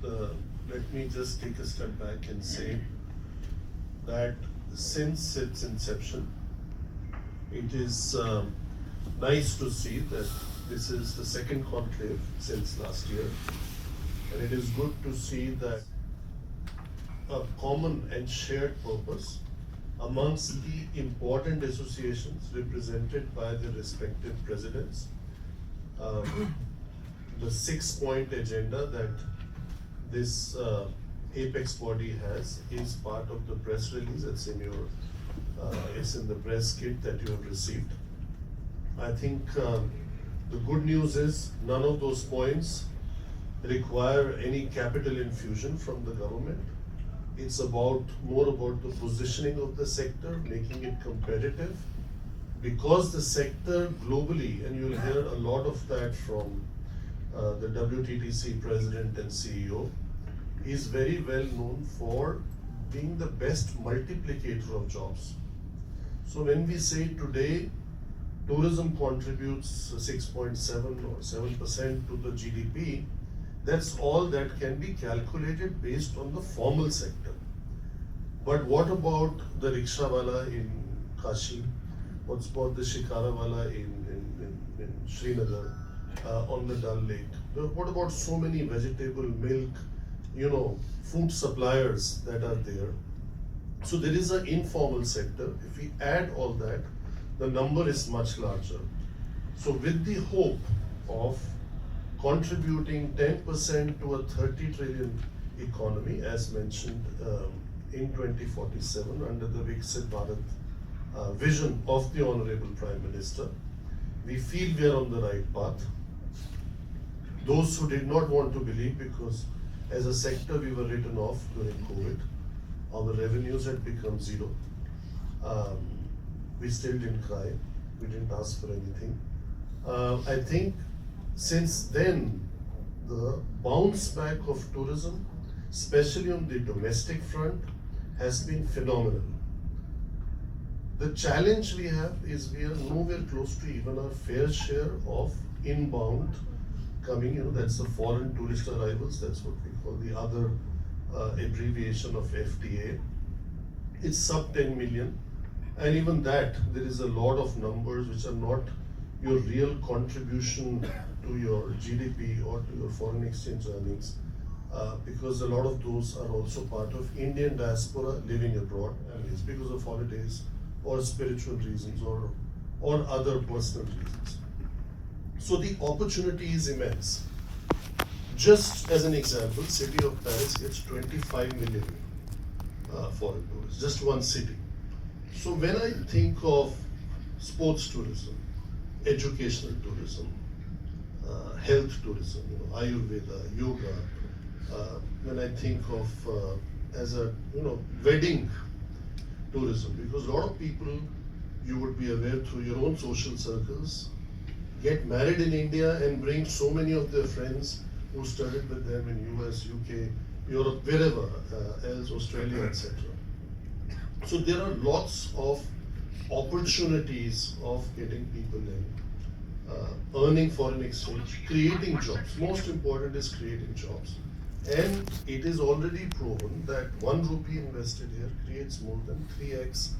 let me just take a step back and say that since its inception, it is nice to see that this is the second conclave since last year, and it is good to see that a common and shared purpose amongst the important associations represented by the respective presidents. The 6-point agenda that this apex body has is part of the press release. It's in the press kit that you have received. I think the good news is none of those points require any capital infusion from the government. It's more about the positioning of the sector, making it competitive, because the sector globally, and you'll hear a lot of that from the WTTC president and CEO, is very well known for being the best multiplicator of jobs. So when we say today tourism contributes 6.7 or 7% to the GDP, that's all that can be calculated based on the formal sector. But what about the rikshawwala in Kashi? What's about the Shikanawala in Srinagar, on the Dal Lake? What about so many vegetable, milk, food suppliers that are there? So there is an informal sector. If we add all that, the number is much larger. So with the hope of contributing 10% to a 30 trillion economy, as mentioned in 2047 under the Viksit Bharat vision of the Honorable Prime Minister, we feel we are on the right path. Those who did not want to believe, because as a sector we were written off during COVID, our revenues had become zero. We still didn't cry, we didn't ask for anything. I think since then, the bounce back of tourism, especially on the domestic front, has been phenomenal. The challenge we have is we are nowhere close to even our fair share of inbound coming, that's the foreign tourist arrivals, that's what we call the other abbreviation of FTA. It's sub 10 million, and even that, there is a lot of numbers which are not your real contribution to your GDP or to your foreign exchange earnings, because a lot of those are also part of Indian diaspora living abroad, and it's because of holidays or spiritual reasons or other personal reasons. So the opportunity is immense. Just as an example, city of Paris gets 25 million foreign tourists, just one city. So when I think of sports tourism, educational tourism, health tourism, Ayurveda, yoga, when I think of as a wedding tourism, because a lot of people, you would be aware through your own social circles, get married in India and bring so many of their friends who studied with them in US, UK, Europe, wherever else, Australia, etc. So there are lots of opportunities of getting people in, earning foreign exchange, creating jobs. Most important is creating jobs. And it is already proven that 1 rupee invested here creates more than 3x